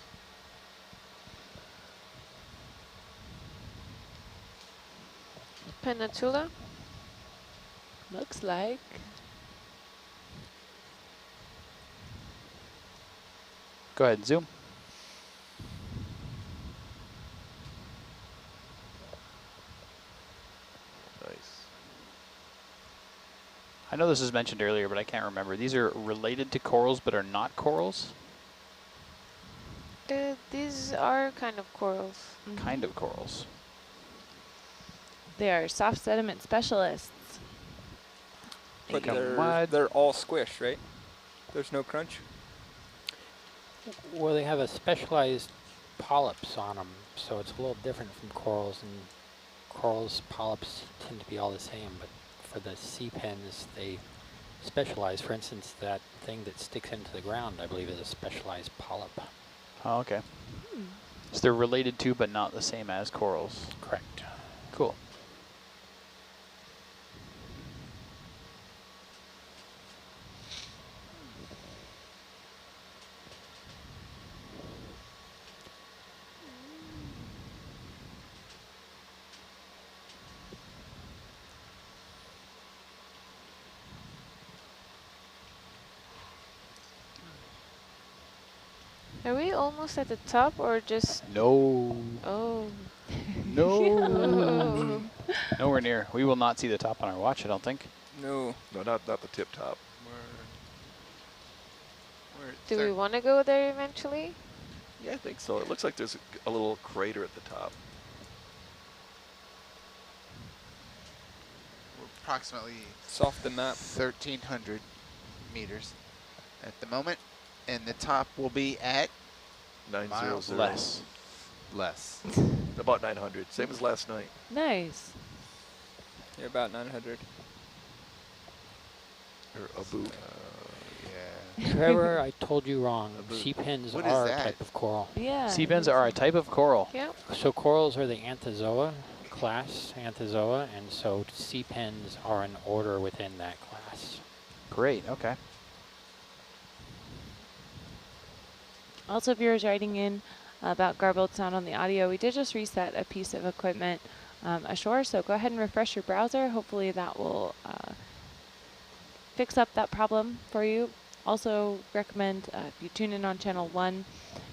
Peninsula. Looks like. Go ahead, zoom. Nice. I know this was mentioned earlier, but I can't remember. These are related to corals, but are not corals? These are kind of corals. Kind of corals. They are soft sediment specialists. But Come wide. they're all squished, right? There's no crunch. Well, they have a specialized polyps on them, so it's a little different from corals. And corals, polyps tend to be all the same, but for the sea pens, they specialize. For instance, that thing that sticks into the ground, I believe, is a specialized polyp. Oh, okay. So they're related to, but not the same as corals. Correct. Cool. Are we almost at the top or just... No. Oh. No. Nowhere near. We will not see the top on our watch, I don't think. No. No, not the tip top. We're Do we want to go there eventually? Yeah, I think so. It looks like there's a little crater at the top. we're approximately It's off the map. 1,300 meters at the moment, and the top will be at 900. Less. less. About 900. Same as last night. Nice. Yeah, about 900. Or a boot. Yeah. Trevor, I told you wrong. A boot. Sea pens What is are a that? type of coral. Yeah. Sea pens are a type of coral. Yeah. So corals are the Anthozoa class, Anthozoa, and so sea pens are an order within that class. Great, okay. Also, viewers writing in about garbled sound on the audio, we did just reset a piece of equipment ashore, so go ahead and refresh your browser. Hopefully that will fix up that problem for you. Also recommend if you tune in on channel 1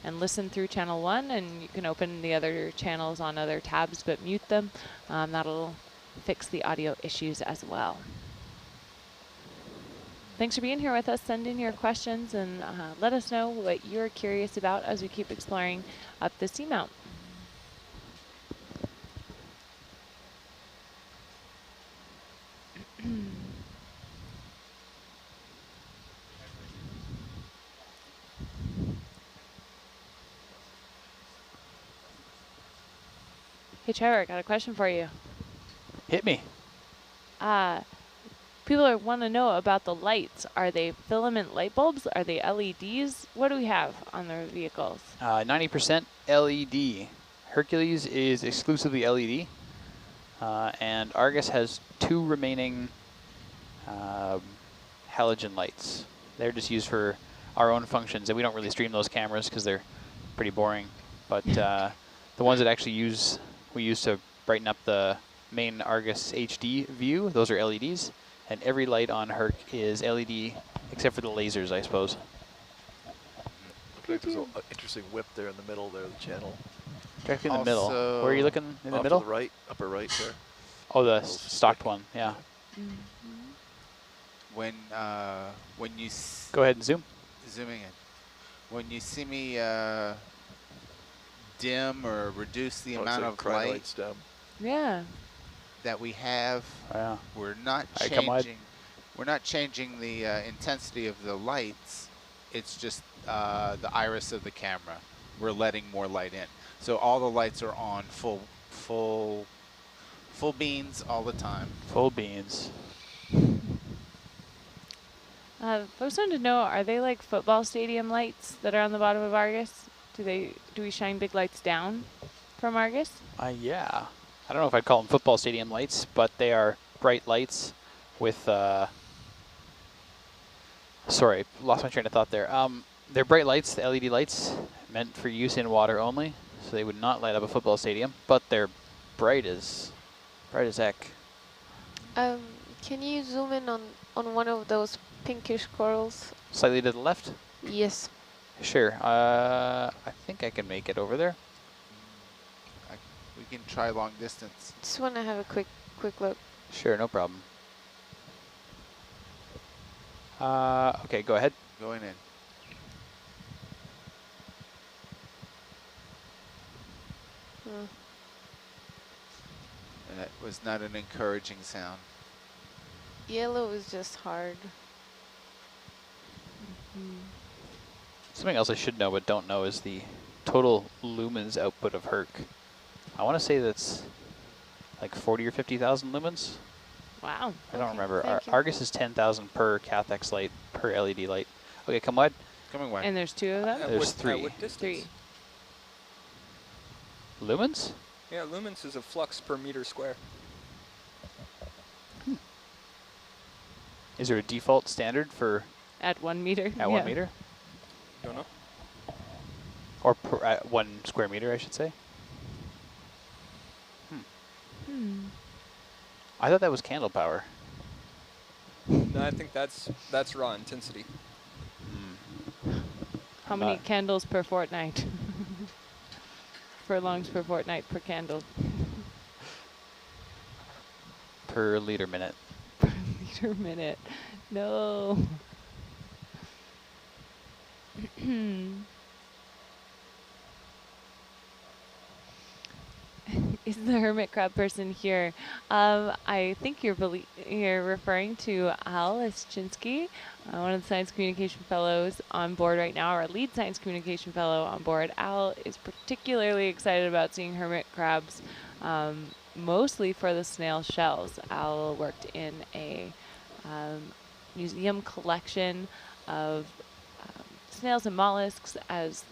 and listen through channel 1, and you can open the other channels on other tabs but mute them. That'll fix the audio issues as well. Thanks for being here with us. Send in your questions and let us know what you're curious about as we keep exploring up the seamount. Hey Trevor, I got a question for you. Hit me. People want to know about the lights. Are they filament light bulbs? Are they LEDs? What do we have on their vehicles? 90% LED. Hercules is exclusively LED. And Argus has 2 remaining halogen lights. They're just used for our own functions, and we don't really stream those cameras because they're pretty boring. But the ones that actually we use to brighten up the main Argus HD view, those are LEDs. And every light on Herc is LED, except for the lasers, I suppose. Looks like there's an interesting whip there in the middle there, the channel. Directly in the middle. Where are you looking? In the Off middle? to the right, upper right there. Oh, the Little stocked one, yeah. When you Go ahead and zoom. zooming in, when you see me dim or reduce the Looks amount like of cryolite light stem. Yeah. that we have, Yeah. we're not Alright, come wide. changing. We're not changing the intensity of the lights. It's just the iris of the camera. We're letting more light in. So all the lights are on full beams all the time. Full beans. Folks want to know, are they like football stadium lights that are on the bottom of Argus? Do we shine big lights down from Argus? Yeah. I don't know if I'd call them football stadium lights, but they are bright lights with, sorry, lost my train of thought there. They're bright lights, the LED lights, meant for use in water only, so they would not light up a football stadium, but they're bright as heck. Um, can you zoom in on one of those pinkish corals? Slightly to the left? Yes. Sure. I think I can make it over there. We can try long distance. Just want to have a quick look. Sure, no problem. Okay, go ahead. Going in. Hmm. And that was not an encouraging sound. Yellow is just hard. Something else I should know but don't know is the total lumens output of Herc. I want to say that's like 40 or 50,000 lumens. Wow. I don't Okay, remember. thank you. Argus is 10,000 per cathex light, per LED light. Okay, come wide. Coming wide. And there's 2 of them? There's At 3. what distance? 3. Lumens? Yeah, lumens is a flux per meter square. Is there a default standard for At 1 meter? at 1 meter? Don't know. Or per, at 1 square meter, I should say? I thought that was candle power. No, I think that's raw intensity. How many candles per fortnight? Furlongs per fortnight per candle. Per liter minute. Per liter minute. No. Is the hermit crab person here? I think you're referring to Al Eschinski, one of the science communication fellows on board right now, our lead science communication fellow on board. Al is particularly excited about seeing hermit crabs, mostly for the snail shells. Al worked in a museum collection of snails and mollusks as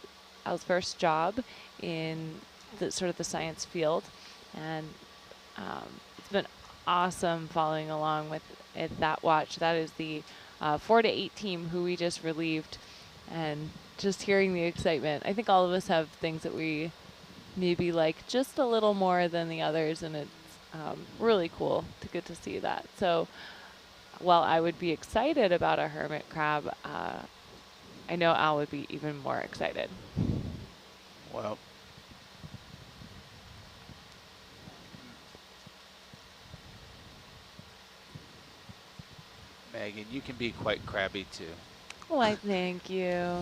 Al's first job in the sort of the science field, and it's been awesome following along with that watch. That is the 4 to 8 team who we just relieved, and just hearing the excitement. I think all of us have things that we maybe like just a little more than the others, and it's really cool to get to see that. So while I would be excited about a hermit crab, I know Al would be even more excited. Well, Megan, you can be quite crabby too. Why, thank you. Yeah,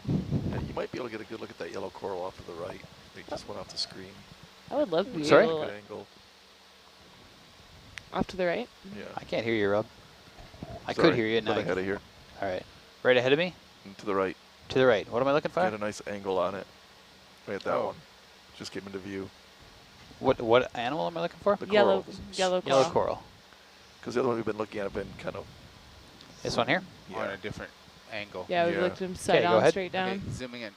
you might be able to get a good look at that yellow coral off to the right. They just went off the screen. I would love to be Sorry? able Good to angle. off to the right. Yeah. I can't hear you, Rob. I Sorry, could hear you now. right ahead of here. All right. Right ahead of me? And to the right. To the right. What am I looking for? Get a nice angle on it. Right at that Oh. one. Just came into view. What animal am I looking for? The Yellow, corals. yellow coral. Yellow coral. Because the other one we've been looking at have been kind of... This one here? Yeah. On a different angle. Yeah, we Yeah. looked him side go on, ahead. straight down. Okay, zooming in.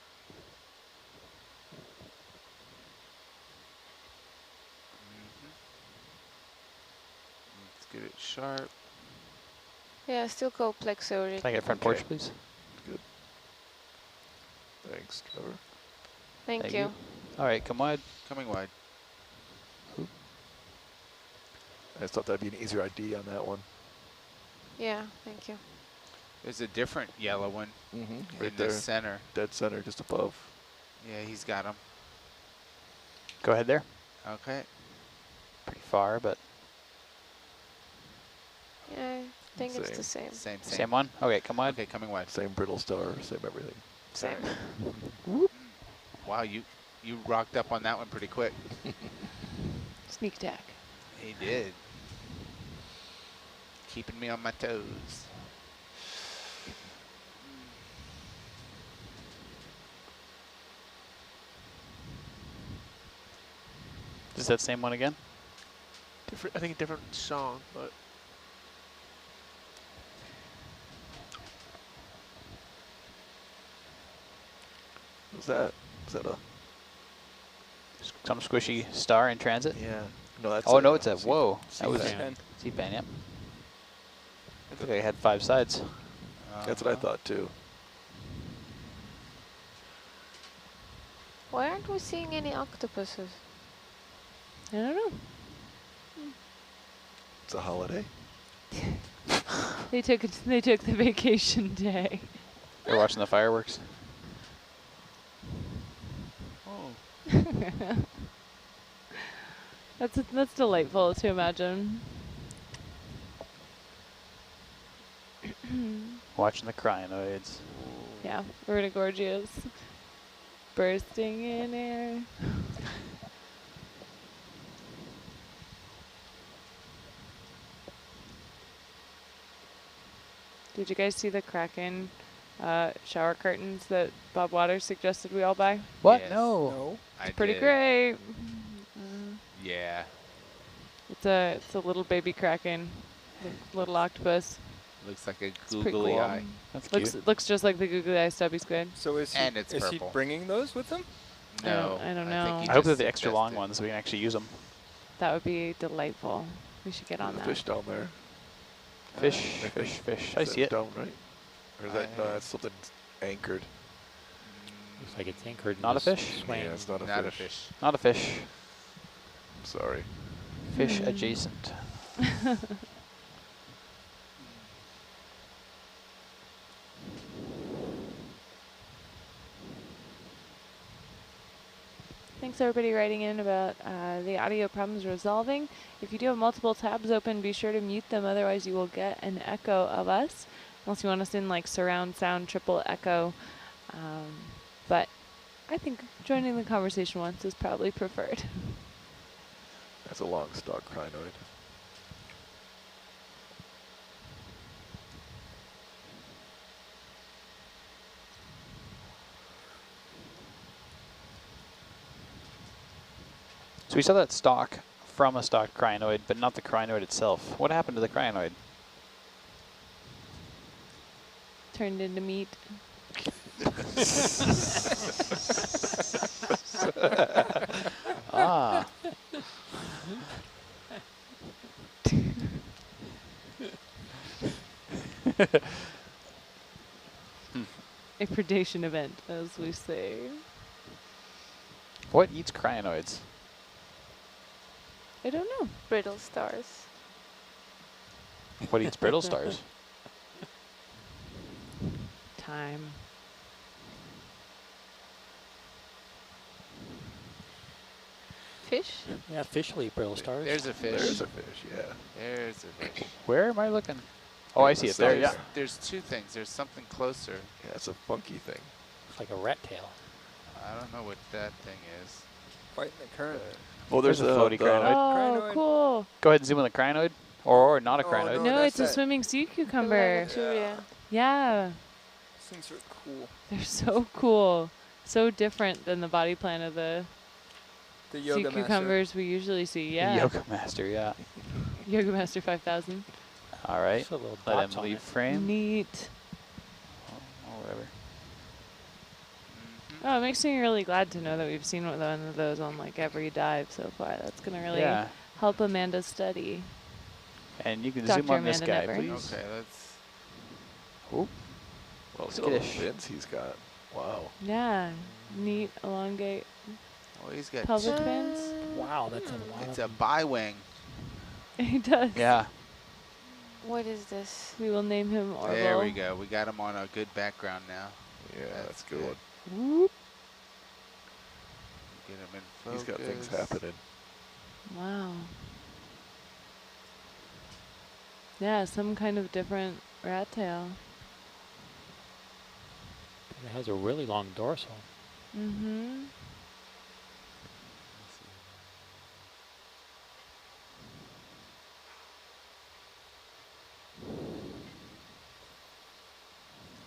Let's get it sharp. Yeah, still called plexori. Can I get front Okay. porch, please? Good. Thanks, Trevor. Thank Thank you. you. All right, come wide. Coming wide. I just thought that'd be an easier ID on that one. Yeah, thank you. There's a different yellow one Mm-hmm. Right in there. the center. Dead center, just above. Yeah, he's got him. Go ahead there. Okay. Pretty far, but Yeah, I think it's the same. Same. same one? Okay, come wide. Okay, coming wide. Same brittle star, same everything. Same. Wow, you rocked up on that one pretty quick. Sneak attack. He did. Keeping me on my toes. Is that same one again? Different, I think a different song, but What's that? Is that a... Some squishy star in transit? Yeah. No, that's Oh, no, it's a, whoa. sea That was fan. C-Pan, yep. I think I had 5 sides. That's what I thought too. Why aren't we seeing any octopuses? I don't know. It's a holiday. They took the vacation day. They're watching the fireworks. Oh. That's delightful to imagine. Watching the crinoids. Yeah, vertigorgias bursting in air. Did you guys see the Kraken shower curtains that Bob Waters suggested we all buy? What? Yes. No. No. I Pretty did. great. Yeah. It's a little baby Kraken, little octopus. Looks like a It's pretty googly cool. eye. That's Looks cute. looks just like the googly eye stubby squid. So is And it's he purple. bringing those with him? No. I don't think know. he I hope they're just the extra long suggested. ones so we can actually use them. That would be delightful. We should get on The that. fish down there. Fish, I fish, think. fish. I Is see that it. down, right? Or is that, no, that's something anchored. Looks like it's anchored. in Not a this fish? swing. Yeah, it's not a Not a fish. fish. Not a fish. Sorry. Fish adjacent. Thanks everybody writing in about the audio problems resolving. If you do have multiple tabs open, be sure to mute them, otherwise you will get an echo of us. Unless you want us in like surround sound, triple echo. But I think joining the conversation once is probably preferred. That's a long stalk crinoid. So we saw that stalk from a stalked crinoid, but not the crinoid itself. What happened to the crinoid? Turned into meat. Ah. A predation event, as we say. What eats crinoids? I don't know. Brittle stars. What eats brittle stars? Time. Fish? Yeah, fish will eat brittle stars. There's a fish. There's a fish, yeah. There's a fish. Where am I looking? Oh, I see it there, yeah. There's two things. There's something closer. Yeah, it's a funky thing. It's like a rat tail. I don't know what that thing is. Fighting the current. Well, there's There's a floaty crinoid. Oh, Crinoid. cool. Go ahead and zoom in the crinoid. Or not a Oh, crinoid. no. No, that's it's a that. swimming sea cucumber. Yeah. Yeah, These things are cool. they're so cool. So different than the body plan of the The sea yoga master. cucumbers we usually see. Yeah. Yoga Master, yeah. Yoga Master 5000. All right. Just a little Let dots him on leave it. frame. Neat. Or whatever. Oh, it makes me really glad to know that we've seen one of those on like every dive so far. That's gonna really Yeah. help Amanda's study. And you can Dr. zoom on this Amanda guy, Never. please. Okay, let's. Ooh. Well, look at all the Skittish. fins he's got. Wow. Yeah. Neat, elongate Oh, he's got. pelvic fins. Wow, that's a lot It's of a bi-wing. He does. Yeah. What is this? We will name him Orville. There we go. We got him on a good background now. Yeah, that's good. good. Whoop. Get him in focus. He's got things happening. Wow. Yeah, some kind of different rat tail. It has a really long dorsal. Mm-hmm.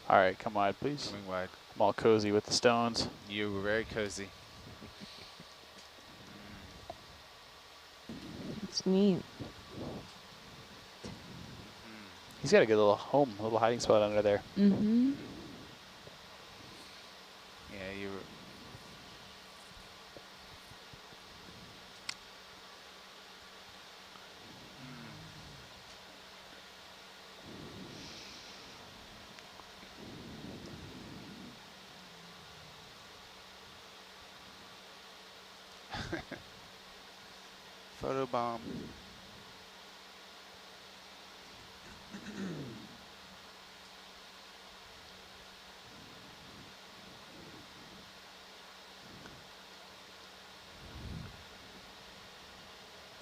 All right, come wide, please. Coming wide. I'm all cozy with the stones. You were very cozy. It's neat. He's got a good little home, little hiding spot under there. Mm-hmm. Yeah, you were. Photo bomb.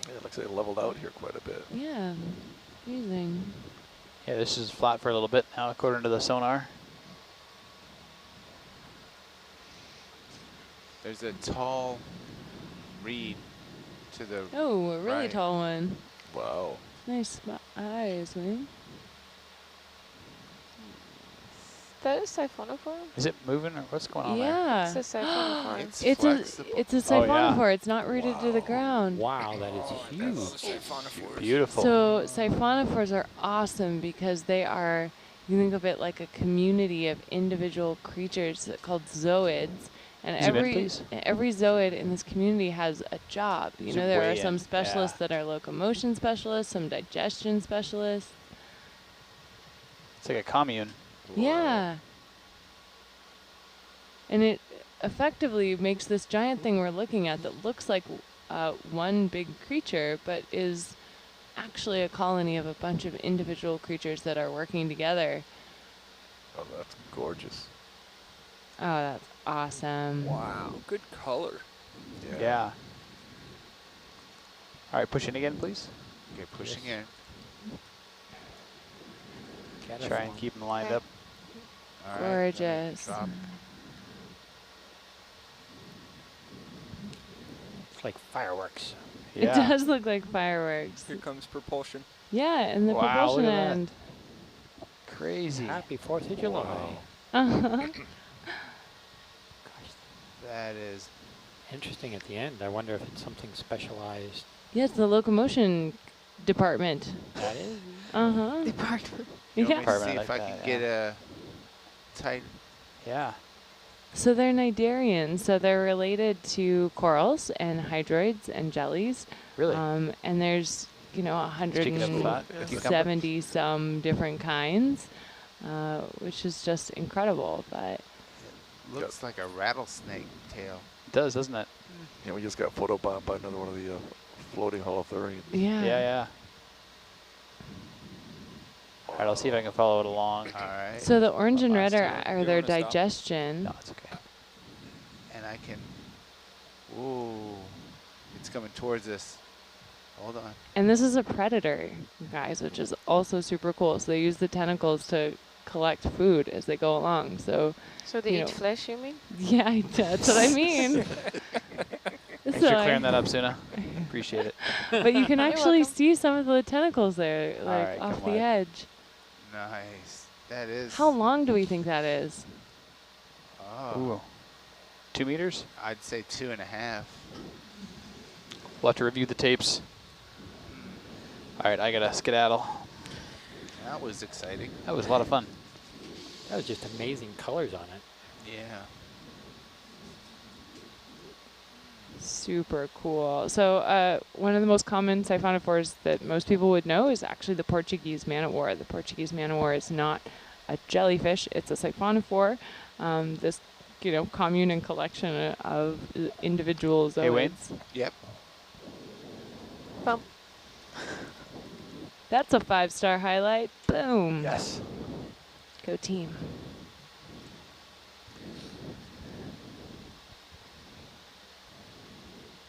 Yeah, it looks like it leveled out here quite a bit. Yeah, amazing. Yeah, this is flat for a little bit now, according to the sonar. There's a tall reed to the Oh, a really right. tall one. Wow. Nice eyes, Wayne. That is siphonophore? Is it moving or what's going on there? Yeah. It's a siphonophore. It's It's flexible. a Oh, yeah. siphonophore. It's not rooted to the ground. Wow, that is huge. Siphonophores. Beautiful. So siphonophores are awesome because they are, you think of it like a community of individual creatures called zooids. And Zoom in, please. every zooid in this community has a job. You Zoom know, there are way some in. specialists Yeah. that are locomotion specialists, some digestion specialists. It's like a commune. Yeah. And it effectively makes this giant thing we're looking at that looks like one big creature, but is actually a colony of a bunch of individual creatures that are working together. Oh, that's gorgeous. Oh, that's awesome. Wow, good color. Yeah. All right, push in again, please. Okay, pushing in. Try and keep them lined Okay. up. All right, let me Gorgeous. drop. It's like fireworks. It Yeah. does look like fireworks. Here comes propulsion. Yeah, and the Wow, propulsion look at that. end. Crazy. Happy 4th of July. Wow. Uh-huh. Gosh, That is interesting at the end. I wonder if it's something specialized. Yeah, it's the locomotion department. That is. Uh-huh. Department. You want me Yeah. to Department see like if I that, can yeah. get a tight. Yeah. So they're cnidarians, so they're related to corals and hydroids and jellies. Really? And there's, you know, Speaking of that, the cucumber. 170 some different kinds, which is just incredible. But Looks like a rattlesnake tail. It does, doesn't it? Yeah, we just got photobombed by another one of the floating holothurians. yeah. Yeah, yeah. All right, I'll see if I can follow it along. All right. So the orange and red Last are two. their You wanna stop? digestion. No, it's okay. And I can. Ooh, it's coming towards us. Hold on. And this is a predator, guys, which is also super cool. So they use the tentacles to collect food as they go along. So So they You eat know. flesh, you mean? yeah, that's what I mean. Thanks So for I- clearing that up, Suna. Appreciate it. But you can You're actually welcome. see some of the tentacles there, like right, off come the wide. edge. Nice. That is. How long do we think that is? Oh, Ooh. 2 meters? I'd say 2.5. We'll have to review the tapes. All right, I gotta skedaddle. That was exciting. That was a lot of fun. That was just amazing colors on it. Yeah. Super cool. So one of the most common siphonophores that most people would know is actually the Portuguese man-o-war. The Portuguese man-o-war is not a jellyfish; it's a siphonophore. This, you know, commune and collection of individual zooids. Hey, Wayne. Yep. Bump. That's a 5-star highlight. Boom. Yes. Go team.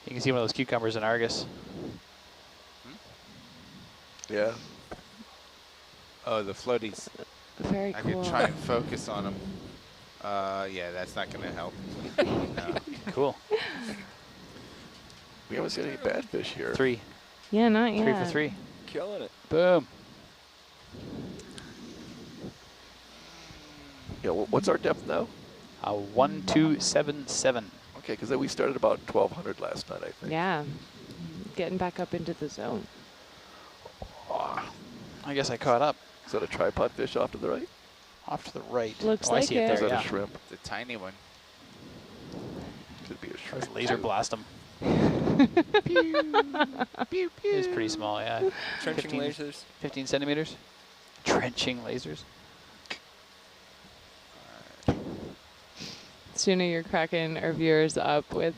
You can see one of those cucumbers in Argus. Yeah. Oh, the floaties. Very I cool. could try and focus on them. Yeah, that's not going to help. No. Cool. We haven't seen any bad fish here. 3. Yeah, not yet. 3 for 3. Killing it. Boom. Yeah, what's our depth now? 1277. Okay, because we started about 1,200 last night, I think. Yeah. Getting back up into the zone. I guess I caught up. Is that a tripod fish off to the right? Off to the right. Looks oh, I like see it it. Is there, that yeah. a shrimp? It's a tiny one. Could be a Let's shrimp. laser blast them. It's pretty small, yeah. Trenching 15 lasers. 15 centimeters. Trenching lasers. Sooner you're cracking our viewers up with